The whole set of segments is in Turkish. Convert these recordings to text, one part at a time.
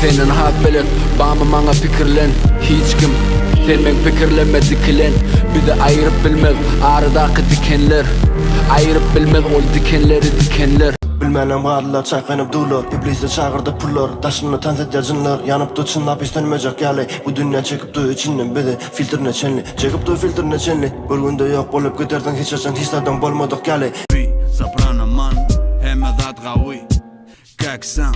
Senin hak bilen, bana mana pikirlen. Hiç kim senin pikirlenme dikilen. Bizi ayırıp bilmez aradaki dikenler. Ayırıp bilmez ol dikenleri dikenler. Bilmenem varlar çaykanıp durlar. İblisle çağırdı pullar. Taşını tanzet yazınlar. Yanıp çınlap istenmeyecek yali. Bu dünya çekip içinden bizi filtrine çenli. Çekip filtrine çenli. Bir günde yok bolup giderden hiç açan hislerden bolmadık yali. Zabrana man, hem adat gawi. Kaksan,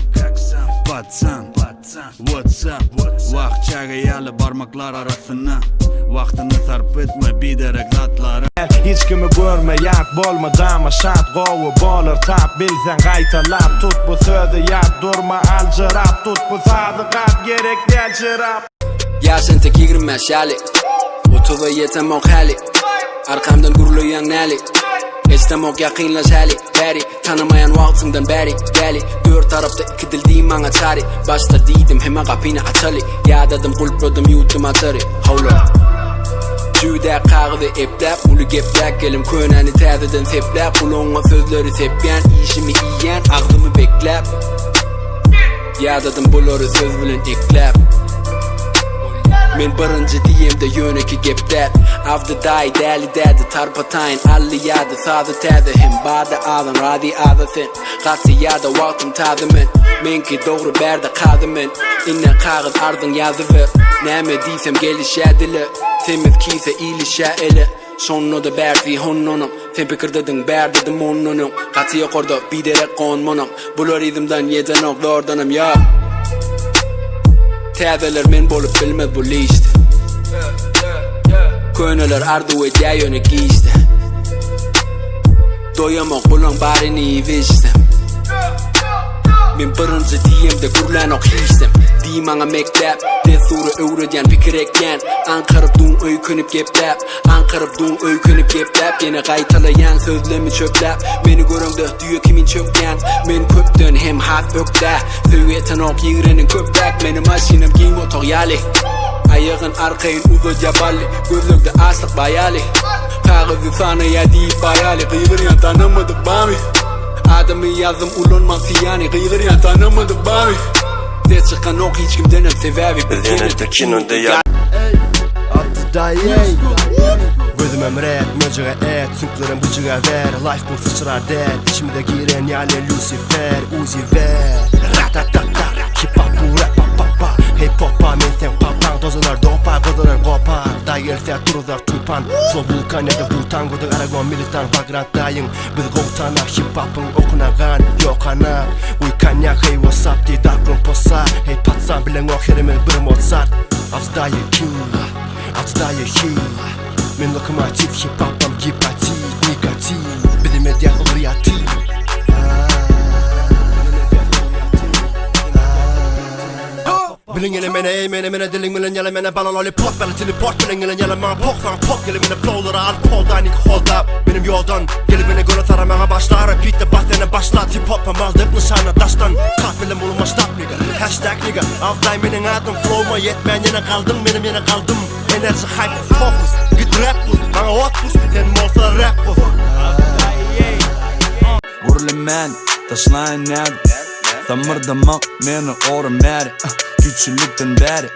batsan, what's up? Vakçaga yalı parmaklar arasına. Vaktini sarf etme biderek zatlara. Hiç kimi görme yak bolma dama şart govu bolur tap bilsen gaytalap tut bu sözü yap durma alcırap tut bu sadıkat gerek del çırap. Yaşın tek 25 yali Otuva yetem ok hali Arkamdan gurulayan nali İstem ok yakınlaş hali Beri tanımayan vaktinden beri Geli dört tarafta iki dil diyeyim bana çari Başta diydim hemen kapını açalı Yadadım kulpradım yuttum atarı Havla Cüde kağıdı eplep Ulu geplek gelim köneni tezeden seplep Ulonga sözleri sepyen işimi iyen ağzımı beklep Yadadım buları söz bilen eklep Men birinci diyem de yöneki gepler Avda dahi deli dedi tarpatayın Alli yadı sadı tezi hem bada ağzın radi ağzı sen Katsi yada vaktim tadı men Menki doğru berde kadı men İnnen kağıt ardın yazı ver Neme diysem geliş edili Temiz kiyse ilişe ele Sonunu da berdi honnunum Sen pikir dedin berdedim onnunum Katsi yok orada biderek konmonum Bular izimden yeden ok zordanım ya Tezeler men bolup bilmez bu liste Köneler ardu ede yöne giyiste Doyamak bulan barini iviştim Men birinci diyem de gurlan ok histem Diyem ana mektep Desuru öğreden pikir eklen Ankarıp dun öykünüp geplep Ankarıp dun öykünüp geplep Yine gaytalayan sözlemi çöplep Meni görüngde diyor kimin çökken Men köptön hem hat ökte Söğeten ok yığrenin köptek Meni maşinem giyin otok yali Ayağın arkayın uzu caballi Gözlükte aslık bayali Kağızı sana ya deyip bayali Kıyır yan tanımadık bami Adamı yazdım ulunman siyani Kıyılır yan tanımadık bami Ses çıkan ok hiç kimden hem sebebi Biz yenildik kinonda ya Attı dayı Gözüm emret möcüge et Sünklerim bıcıga ver Life bu fışırar der İçimde giren yale Lucifer Uzi ver Ratatata Hip hop bu rap pa Hip hop'a men sen papan Dozular dopa kodular kopa Dayelse duruzlar tupan Flow vulkan ya da butan Godu aragon militan vagrant dayın Biz goğtana hip hop'ın okunagan Yok anak Uykan ya hey what's up di darkroom posa Hey patsan bilen ok herimel bir Mozart Avz dayı ki Avz dayı ki Men lokomotiv hip hop'am gipatit Negativ Bizi medya kreativ Bilin yine mene dilin bilin yine mene bana lollipop Bana teleport bilin yine yine bana pok Sana pop gelin yine blowları al poldan ilk hold up Benim yoldan gelip beni göre taramaya başlar Repeat'te bahtene başlar Hip hop'am aldık nişana taştan Kalk bilin bulunma stop nigga Hashtag nigga Avday benim adım flow'ma yetmeyen yine kaldım Benim yine kaldım Enerji hype focus Git rap bul Bana ot bul Sen olsa rap bul Vurlemen taşlayın nerede Tamırdamak meni orameri Küçülükten beri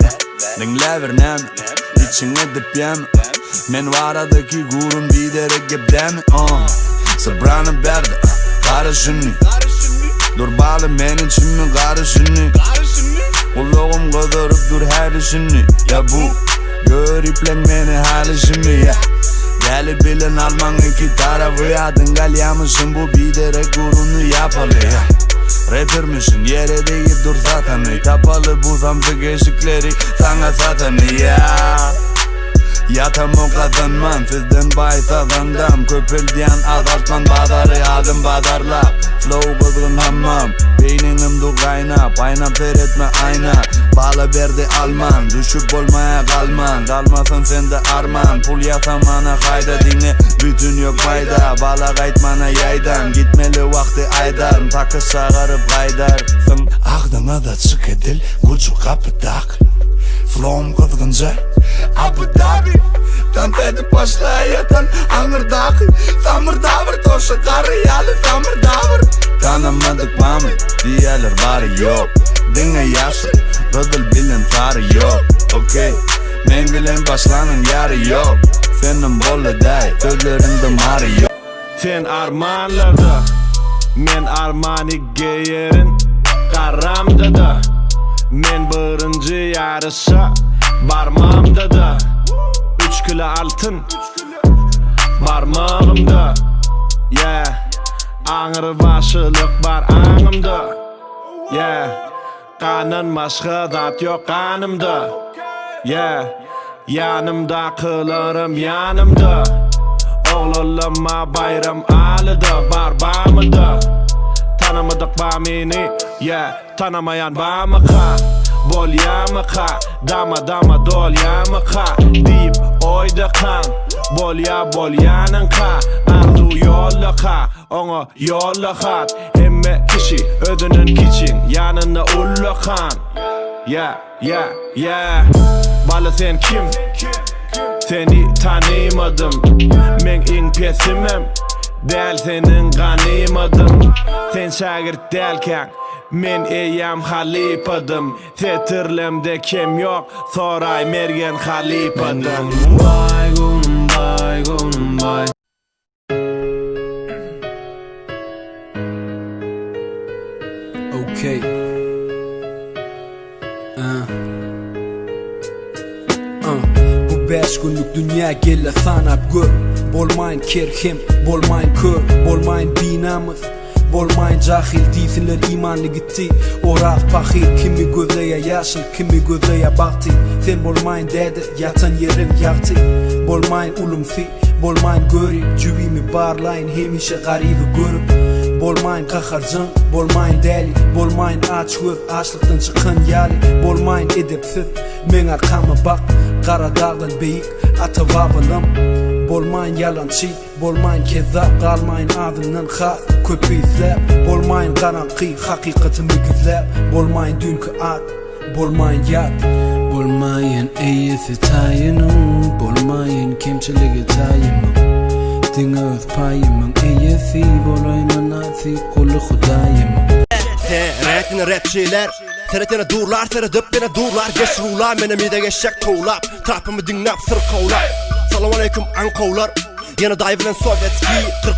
Dinlever nemi İçin edip yemi Men varadaki gurun biderek geblemi Sabranı berdi Karışını Dur bağlı men içimi karışını Kulağım kıdırıp dur her işini Ya bu Görüplen meni halişimi ya Geli bilen alman iki tarafı yadın Galyamışım bu biderek gurunu yapalı ya Rapper misin yere deyip dur zaten Kapalı bu zamsı geçikleri sana zaten ya Yatam o kazanman sizden bahis azandam Köpül diyen azaltman badarı adım badarla Flow kızgın hammam Beyninim du kaynap Aynap seyretme ayna Bağla berdi alman Düşüp olmaya kalman Kalmasın sende arman Pul yasamana kayda dinle Bütün yok fayda Bağla kaytmana yaydan Gitmeli vakti aydarım Takı çağırıp kaydarsın Ağdına da çık edil Kucu kapıdak Flow'um kızgınca Abu Dhabi Dans edip başlayatan Angırdağı Samırdavır toşu karı yalı Samırdavır Tanımadık mami Diyeler bari yok Dinle yaşlı Gıdıl bilen tarı yok. Okey, men bilen başlanın yarı yok. Senin bolu day, gözlerinde marı yok. Sen armanlarda, men armani geyerin karamda da. Men birinci yarışa barmamda da. 3 kilo altın barmağımda. Yeah, ağır başılık var anımda. Yeah, kanın başka dat yok kanımda. Yeah, yanımda kılırım yanımda. Oğluma bayram alıda barbamıda. Tanımadık bamini, yeah, tanımayan bamıka. Bol yamıka, dama dama dol yamıka. Deyip oyda kan, bol yanınka. Arzu yollaka, onu yollakat. Hemme kişi ödünün kiçin, yanına ullakan. Yeah, yeah, yeah. Balı sen kim? Seni tanımadım. Men in pesimim, del senin ganimadım. Sen şagirt delken men eyyam halipadım. Setirlemde kim yok, soray mergen halipadım. Bay gunum bay. Okay. Bu 5 günlük dünya gelle sanap gör. Bolmayın kerhem, bolmayın kör, bolmayın binamız. Bolmayın cahil değilsinler imanlı gitti. Oraz pahir, kimi gözeye yaşıl, kimi gözeye baktı. Sen bolmayın dede, yatan yerin yaktı. Bolmayın ulumsi, bolmayın görüp. Cübimi barlayın, hemişe garibi görüp. Bolmayın kaharcan, bolmayın deli. Bolmayın aç göz, açlıktan çıkan yali. Bolmayın edepsiz, men arkama bak. Kara dağdan beyik, atavabınım. Bolmayın yalancı, bolmayın kezzap. Kalmayın ağzından has, köpü izlep. Bolmayın karanqı, hakikatimi gizlep. Bolmayın dünkü at, bolmayın yat. Bolmayın iyisi tayının, bolmayın kemçiligi tayımın. Dinge öz payımın iyisi, bolayman nasi, kulu hudayımın. Teretine rapçiler, teretine durlar, teredip beni durlar. Geç rular, menemi geçecek tuğlap. Trapımı dinlep sır kovlar. Salam aleyküm ankovlar. Yana dayvilen Sovetski,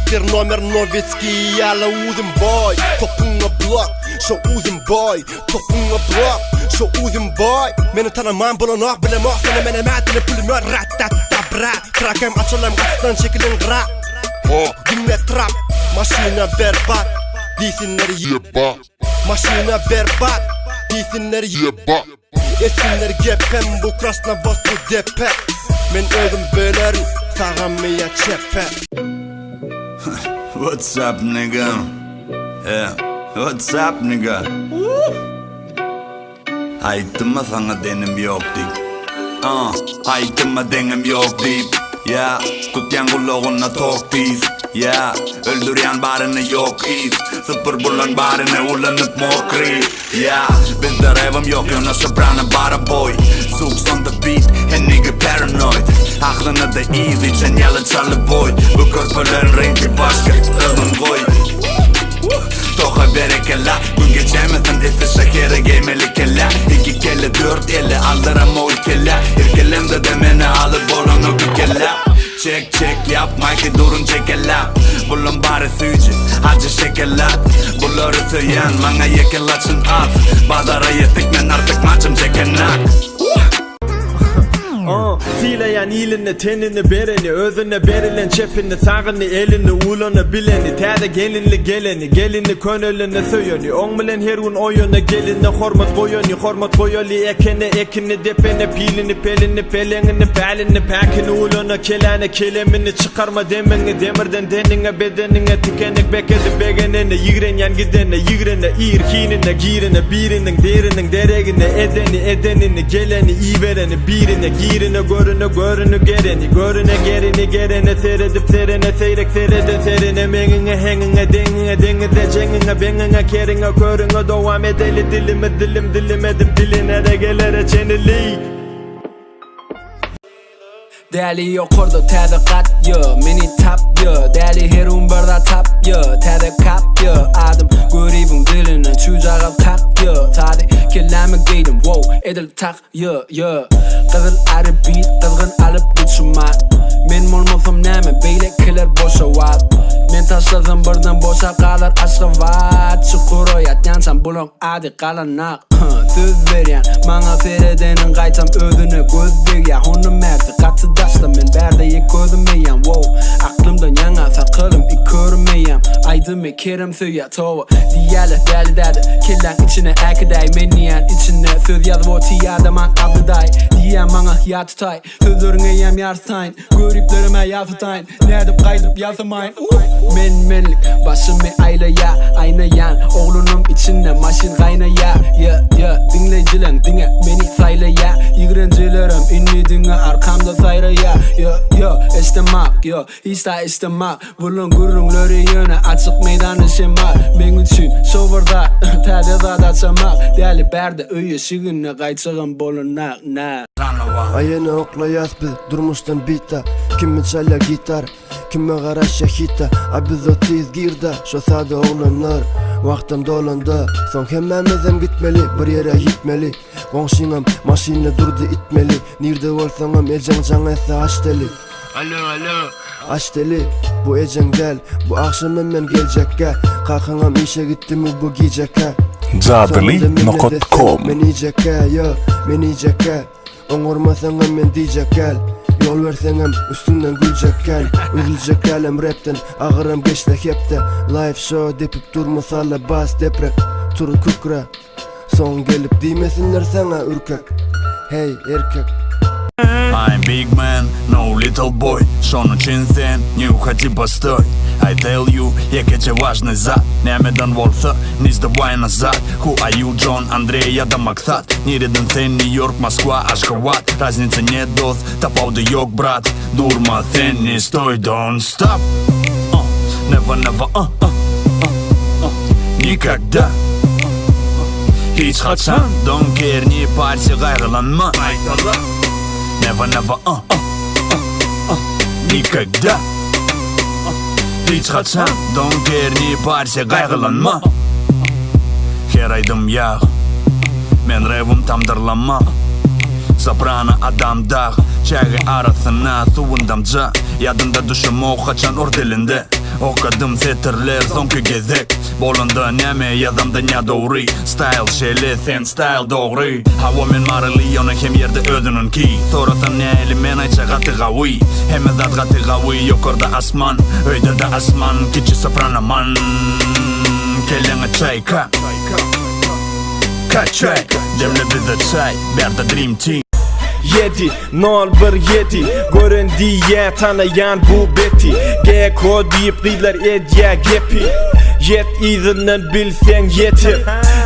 41 nomer Novitski. Yalla uzun boy, topunga blok. Show uzun boy, topunga blok. Show uzun boy. Meni tanıman bulunak, bilemok. Seni menemetini pülümör, rat-tat-tabra. Trakem açılam, aslan şekilin gra. Dinle trap, maşina berbat. Değilsinleri yeba. Maşina berbat. Değilsinleri yeba. Esinleri gepem, bu krasna vastu depe. Men ödüm bölerim, sağamaya çepe. What's up nigga? Yeah, what's up nigga? Haytıma sana denim yok deyip. Haytıma denim yok deyip. Ya, tutyan kulluğuna tok deyip. Ya, öldüryan barını yok iz. Sıfır bulan barını ulanıp mor kriz. Ya, bizde revim yok yona soprano bara boy. Sucks on the beat, and nigga paranoid. Aklına da easy, sen yalı çalı boy. Bu körpelerin rengi başka, ılın koy. Toha berekella, gün geçemesin esi şekere geymeli kella. 2 kelle 4 elle aldıram o ülkella. İrkelemde de meni alıp bolunu kükella. Çek çek yap, Mike'i durun çekella. Bulun bari suyucu, acı şekellat. Bulları söyleyen, bana yekellatsın at. Badara yetik men artık maçım çekennak. Sileyen ilini, tenini, bereni. Özüne berilen çepini, sağını, elini, ulunu, bileni. Tede gelinli geleni, gelini, könülünü söyeni. On bilen her gün oyunu, gelini, hormat koyoni. Hormat koyoli, ekeni, ekini, depeni. Pilini, pelini, pelengini, pelini, pekini, ulunu, keleni, kelemini. Çıkarma demini, demirden denine, bedenine. Tikenik, bekedi, begenine. Yigren gidene, yigrene, irkinine, girine, birinin, derinin, deregine. Edenini, geleni, iyi vereni, birine, girine, görünü, gereni. Görüne, gereni, seyredip serene, seyrek, seyrede, serene. Menine, hengine, dengine, cengine, benine, kerine, körüne. Devam edeli, dilemedim, diline de gelere çeneli. Deli yok orada tede kat yo, meni tap yo. Deli herun barda tap yo, tede kap yo. Adım göribim diline, çucağa kap yo. Tade kelime giydim, wow edil tak Kızıl arı beat kızgın alıp uçma Men olmasam näme beylekiler boşa wat Men taşladım birden boşa kalır aşkı vat Çukur oyat yansam bulun adi kalanak Söz veren Mana seyredenin qaytam özüne gözdük ya Onu merdi katı daşla men berdeye gözümeyem Wow aklımdan yana sakılım görmeyem Aydıme kerem söya tova Diyale deli dedi Killan içine akiday Meniyen içine söz yazıp o tiyadaman abdiday Diyem bana yatutay Sözlerine yem yarsayın Görüplerime yazıtayın Nedip kaydırıp yazımayın Menlik başımı aylaya aynayan Oğlunum içinde maşin kaynaya Dinleyicilen dinle beni saylaya İğrencilerim inni dinle arkamda sayraya istemak hiç da istemak Bulun gurrunları yöne açık meydanı şemal Men üçün sovarda tədəzat açamak Deli berde öy ışığına qayçığın bolunak Ayını oklayaz biz durmuştan bita Kimi çalya gitar Kime qaraşa hita Biz o tiz girda Şo sade oğlanlar Vaktim dolanda Son hemmemizem gitmeli Bir yere gitmeli Qonşinam maşinle durdu itmeli Nirde olsanam ecen canaysa aç deli Alo Aç deli Bu ecen gel Bu akşamın men gelecekke Kalkanam işe gitti mi bu giyecekke Jadeli.com Men iyecekke Oňurmasaňam men diýjek gel Yol verseňem üstünden güljek gel Üzüljek gelem rapten Ağıram geçte hepde Live show depip durmasala bas deprek Turu kükre Son gelip diýmesinler sana ürkek Hey erkek I'm big man, no little boy. Шон очень sen, не уходи, постой. I tell you, якече важный зад. Немедан волса, не сдавай назад. Who are you, John, Андрей, я да Максат. Нириден сен, Нью-Йорк, Москва, Ашхабад. Разницы нет, дос, топал да йог, брат. Дурма, сен, не стой, don't stop. Never, никогда. Hiç kaçan, don't care, не парься, кайгыланма. Never, никогда. Hiç kaçan, don't care, не парься, кайгыланма. Her aydım ya Men revim tamdırlama Soprano adamda Çağı arasına suundamca Yadında düşüm o kaçan or dilinde Okadım setirler sonki gezek Bolunda neme yazamda ne doğru Style şeyle sen style doğru Hava men marili yana hem yerde ödünün ki Sorasan ne elimen ayça gatı gavi Hem ezat gatı gavi yukarıda asman Öyde de asman kiçi soprano man Kelene çayka Kaçay Demle bize çay Berda Dream Team 7-0-1-7 Gören diye tanıyan bu beti G-ko deyip diler edye gepi Yet izinin bilsen yetir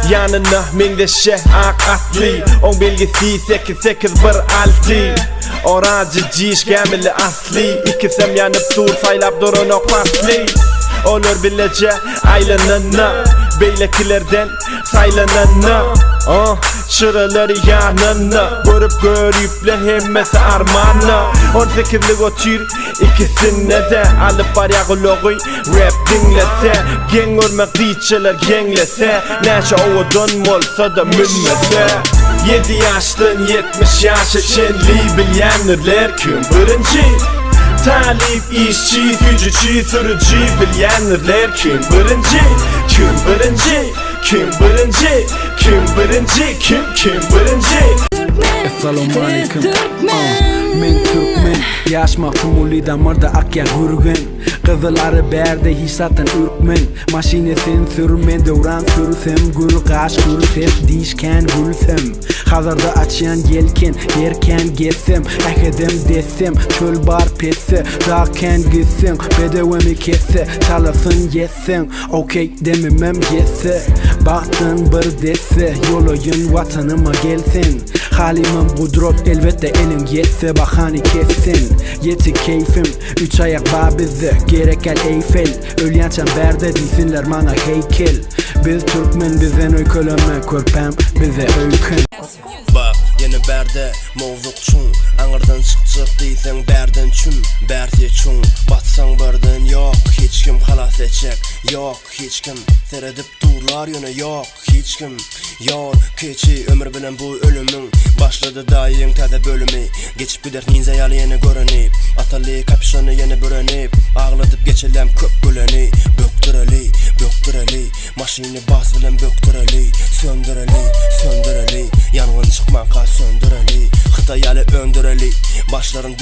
Yanına mendeşe ak atli On belgesi 8-8-1-6 Oracı ciş gemili asli İkisem yanıp dur saylap durun o pasli Olur bilece aylanana Beylekilerden saylanana Şıraları yanına Görüp görüpler hemmesi armana 18'lik o tür ikisine de Alıp var yağıloğuy rap dinlese Gen örmek diyçeler genlese Neşe oğudun olsa da münmese 7 yaştan 70 yaş içinli bilyenlerler kim birinci Talip, işçi, gücücü, sürücü bilyenlerler kim birinci Kim birinci, kim birinci, kim birinci, kim birinci Assalamu alaikum Men Türkmen Yaşmaktım uli damarda akya gürgen Kızıları berde hisatan ürkmen Maşinesin sürmen devran sürsem Gül kaş gülsem dişken gülsem Hazarda açyan yelken yerken geçsem Ekedem desem çöl bar pesse Dağken gitsem bedevemi kesse Çalasın yetsen okey dememem yetse Baktın bir desse Yoloyun vatanıma gelsin Halimim kudrot elbette elim yetse Bahani kessin Yeti keyfim Üç ayak babizde Gerek el Eyfel Ölyen çemberde dinsinler bana heykel Biz Türkmen bizen öyköleme Körpem bize öykün Bak yeni berde mavzuk çun Anırdan çıkacak deysen berden çün Berse çun Batsan birden yok hiç kim halas etjek yok hiç kim, seredip durlar yöne yok hiç kim. Yol keçi ömür bilen bu ölümün başladı daýyň täze bölümi. Geçip gider ninze ýaly ýene görenip, ataly kapşony ýene bürenip, agladyp geçelem köp güleni. Böktüreli, maşyny bas bilen böktüreli, söndüreli, yangyn çykmaka söndüreli. Hyta ýaly öndüreli, başlaryny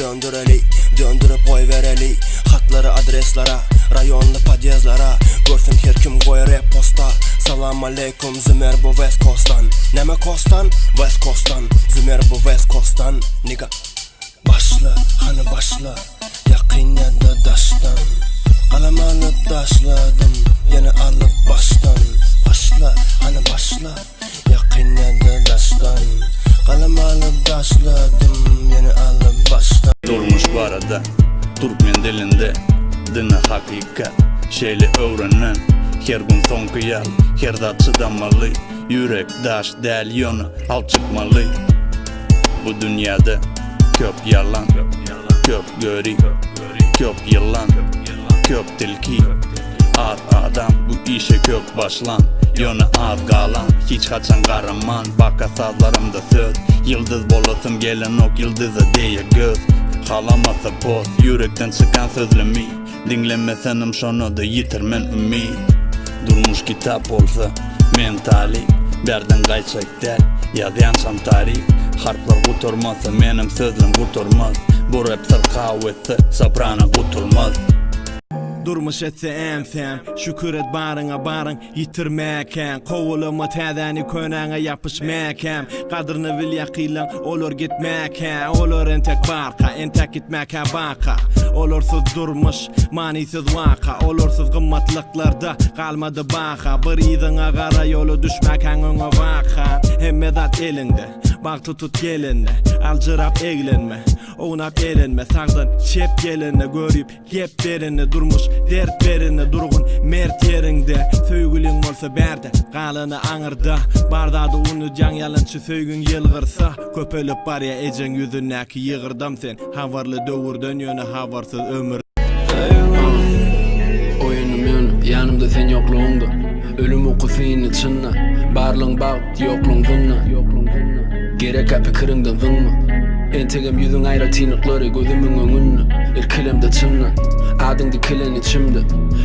döndürüp goý bereli. Hatlary adreslara, rayonly padyazlara, görsün her kim goýar e-posta. Salam aleykum Zümer bu West Coast'tan. Näme Coast'tan? West Coast'tan. Zümer bu West Coast'tan. Nigga başla, hani başla, yakın ýa-da daştan. Kalam alıp daşladım, yine alıp baştan. Başla, hani başla, yakın ýa-da daştan. Kalam alıp daşladım, yine alıp baştan. Durmuş bu arada Türkmen dilinde dini hakikat şeyli öğrenen her gün son kıyal her da çydamaly yürek daş del yonu al çıkmalı. Bu dünyada köp yalan, köp göri, köp yılan, köp tilki. Az adam bu işe köp başlan, yonu az galan, hiç kaçan garaman. Baka sazlarımda söz, yıldız bolasım gelen ok yıldıza diye göz. Halamasa poz, yürekten çıkan sözlemi, dinlemesenim şonu da yitirmen ümid. Durmuş kitap olsa mentali, berden gaýçak der, ýazýansam tarih. Harplar guturmasa menim sözüm guturmaz, bu rap sırkaw etse soprano gutulmaz. Durmuş etse ensem, şükür et barıňa barıň yitirmäkem. Kowulama täzäni könäňe ýapyşmäkem. Kadryny bil ýakylan olar gitmäkem. Olar entek barka, entek gitmäkä baka. Olarsız durmuş, manisiz waka. Olarsız gymmatlyklarda kalmady baha. Bir ýyzyňa gara ýoly düşmäkäň öňe waka. Hemme zat elinde, bak tutut gelinde, aljyrap eglenme, ownap elenme, sagdan çep gelini görüp gep berini. Durmuş dert berini, durgun mert yerinde. Söýgüliň bolsa berde, galyny aňyrda. Bardady unujan ýalynçy söýgüň ýylgyrsa, köpelip barýa ejen ýüzündäki ýygyrdam sen. Havarly döwürden ýöne havarsyz ömür. Oyunum ýöne ýanymda sen ýoklugyňda, ölüm okusyny çynna, barlyň bagt ýoklugyň zynna. Gerek pikiriňden zynma, entegem ýüzüň aýra tynykları gözümiň öňünde. Erkelemde çynna, adyňdy kilen içimde.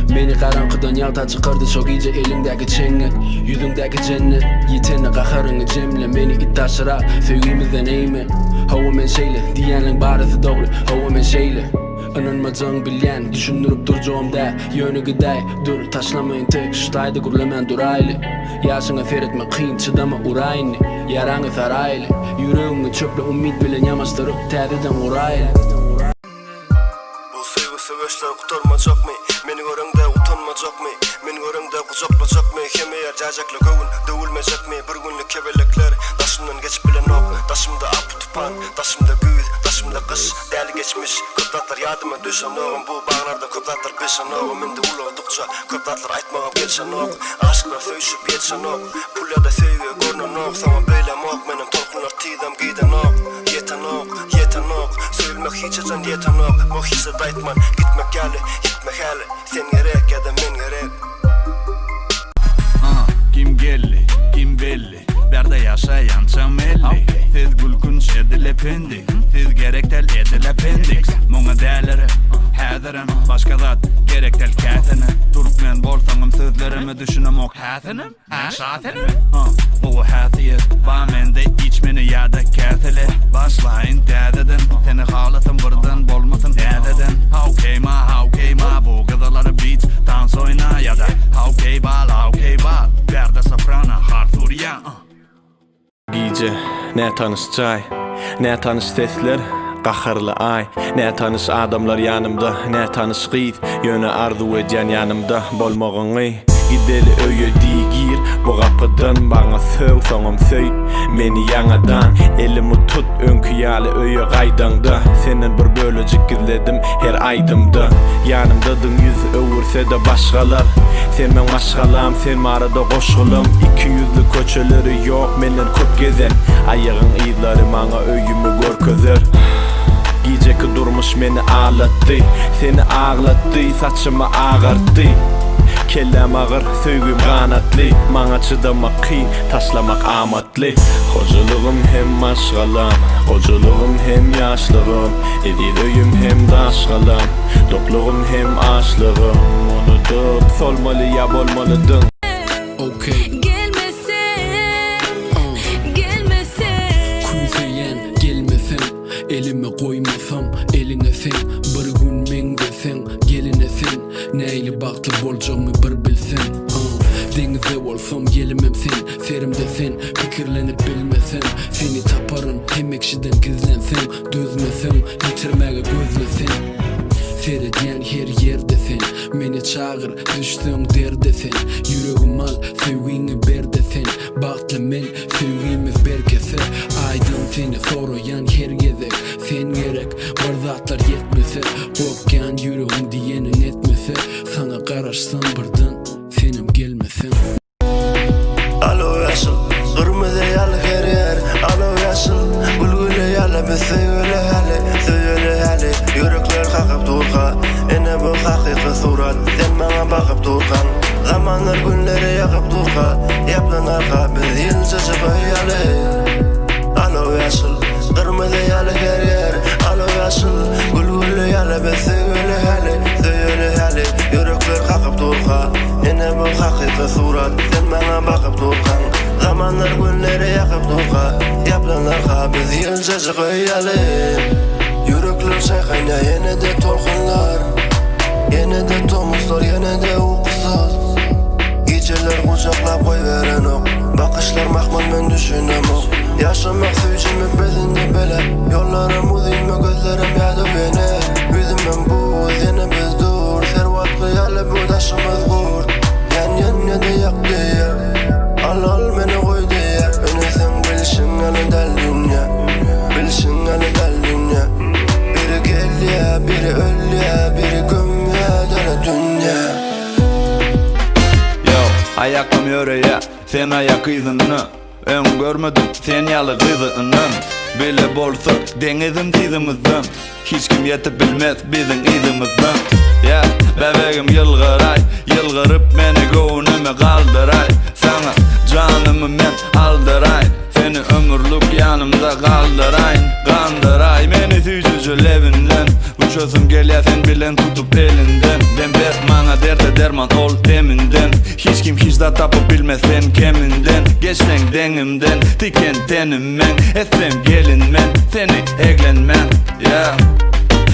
Meni garaňkydan ýagda çykyrdy şok iýje eliňdäki çeňe. Ýüzüňdäki jennet, ýeteni gaharyňy jemle. Meni itdaşyra söýgümizden eýme. Hawa men şeýle, diýeniň barysy dogry. Hawa men şeýle, inanmajaň bilýän, düşündirip durjağımda ýöne giday. Dur taşlamaýyn tek şutaýdy gürlemen duraýly. Ýaşyňa feretme kyn, çydama uraýny. Yaraňy saraýly, ýüregiňi çöple umid bilen ýamaşdyryp täzeden uraýly. Bu sevgi seveşler kutarmajakmy, meni görüňde utanmajakmy, meni görüňde kucaklajakmy, hemeýär jajakly göwün döwülmejekmi. Bir günlük kebelekler daşymdan geçip bilen ok, daşymda ap tupan, daşymda güýz, daşymda kış, däli geçmiş. Köpdatlar ýadyma düşen ogum, bu baglarda köpdatlar beşen ogum. Mende ulagdykça köpdatlar aýtmagam gelşen ok, aşklar söýüşip ýetşen ok, pul ýa-da sevgi görnen ok. Sama beýlem ok, menem tolkunlar tidem giden ok, yeten ok, söýülmek hiç ejen yeten ok. Bu hisse daýtman, gitmek ýaly, gitmek häli, sen gerek ýa-da men gerek. Kim gelli, kim belli, berde yaşayan çamelli. Siz gülkün şedilependi, siz gerektel edilependik. Muňa dälere, häzirim, başka zat gerektel käsini. Türkmen bolsaňym sözlerimi düşünem ok häsinim, şasenim. Bu häsiýet, ba mende içmeni ýa-da käsili. Başlaýyn täzeden, seni halasym birden bolmasyn täzeden. Hawkey ma, bu gyzalary beat, dans oýna ýa-da hawkey bal, berde soprano, harfurya. Gece ne tanış çay, ne tanış sesler, gaharlı ay, ne tanış adamlar yanımda, ne tanış kız, yöne arzu edýän yanımda bolmagyny. Gideli öýe digir, bu gapydan baňa söw, soňam söý, meni ýaňadan, elimi tut, öňkü ýaly öýe gaýdaňda. Senden bir bölejik gizledim her aýdymda. Ýanymdadyň ýüz öwürse de başgalar, sen men başgalam, sen marada goşgulum. Iki ýüzli köçeleri ýok, menden köp gezen, aýagyň ýyllary maňa öýümi görkezer. Geceki durmuş meni ağlattı, seni ağlattı, saçımı ağarttı. Kellem ağır, söygüm kanatlı, maňa çıdamak kyn, taşlamak amatly. Hoculuğum hem maşgalam, hoculuğum hem yaşlığım, edir öyüm hem daşgalam, dokluğum hem aşlığım. Unutup solmalı ya bolmalıdın. Okay. Gelmesin Kuyseyen gelmesem, elime koymasam, eline sen. Bir gün men desen, geline sen. Neyle baklı bolcamı bir bilsen. Denize olsam gelimem sen, serimde sen. Pikirlenip bilmesen, seni taparım. Hem ekşiden gizlensen, düzmesen, yitirmege gözlesen. Seyrediyen her yerde sen, meni çağır, düştüğün derde sen. Yüreğim al, sevgini ber de sen. Baktlı men, sevgimiz berkese. Aydın seni soruyan her gezek. Sen gerek, barzatlar yetmese. Korkyan yüreğim diyenin etmese. Sana karaşsam birden, senim gelmesen. Alo yaşıl, kırmızı yalı her yer. Alo yaşıl, gülgüle yalı biz söyle hali, söyle hali. Yürekler kakıp durka, ene bu hakiki surat. Sen bana bakıp durkan, zamanlar günleri yakıp durka. Yaplan arka biz yılcacı böyle. Alo yaşıl, kırmızı yalı her yer. Alo yaşıl, gülgüle yalı biz söyle hali, söyle hali. Yürekler kakıp durka, ene bu hakiki surat. Sen bana bakıp durkan, zamanlar günleri yakıp durka. Yaplan arka biz yılcacı böyle. Yürekler çaykayna yine de tolkunlar, yine de tomuzlar, yine de uykusuz. Geceler kucaklap koy veren ok, bakışlar mahmut men düşünem ok. Yaşamak süyçimi bezinde bele, yollarım uzayma gözlerim yadı beni. Yüzümün buz yine biz dur, servatlı yalı bu taşımız kurt. Yan ya da yak diye, al beni koy diye. Öne sen bilşin alı del dünya, bilşin alı del dünya. Biri gel ya, biri öl ya, biri göm ya, döne dünya. Yo, ayakkım yöreye, sen ayak izini. Ön görmedim, sen yalı kızını. Bile bolsa, denizim tizimizden. Hiç kim yetip bilmez bizim izimizden. Ya, bebeğim yılgıray, yılgırıp beni göğünüme kaldıray. Sana canımı men aldıray, seni ömürlük yanımda kaldırayın. Kandıray beni süycücü levinden. Uçasım gel sen bilen tutup elinden. Ben ber bana derde derman ol deminden. Hiç kim hiç da tapıp bilmez sen keminden. Geçsen denimden, diken tenimmen. Etsem gelinmen, seni eglenmen. Yeah.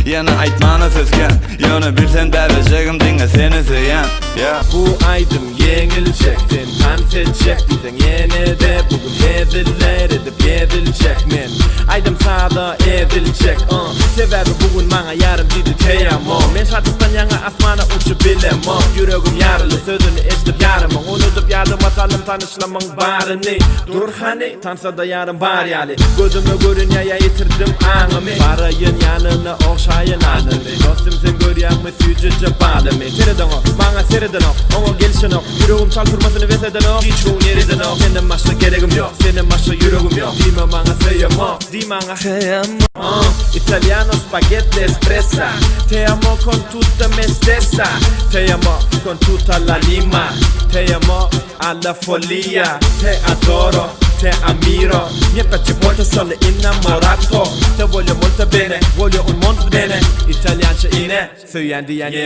Yana aytmana sözken, yana bilsen bebeceğim dinle seni seyen. Yeah. Bu aydım yenilecek, sen dans edecek. Bizden yine de bugün edilir edip yedilecek men. Aydım sağda edilecek, sebebi bugün bana yarım dedi teyamo. Men satıktan yana asmana uçup bilemo. Yüreğim yarılı sözünü eşitip yarımı unutup yardıma salım tanışlamın barını. Dur hani, tansa da yarım var yali. Gözümü görün ya yitirdim anımı. Barayın yanına okşayın anını. Dostum sen görüyen mi süycücü balımı. Seriden o, bana seriden o, ona gelişin o. Yüreğim çaltırmasını veseden o, hiç gün yeriden o. Senin başta gereğim yok, senin başta yüreğim yok. Dime bana seyamo, di bana seyamo. Italiano spaghetti espressa. Te amo con tutta me stessa. Te amo con tutta la lima. Te amo alla follia. Te adoro, te ammiro. Mi piace molto, sono innamorato. Te voglio molto bene, voglio un mondo bene. Italianca ine, söyleyen diyen yine.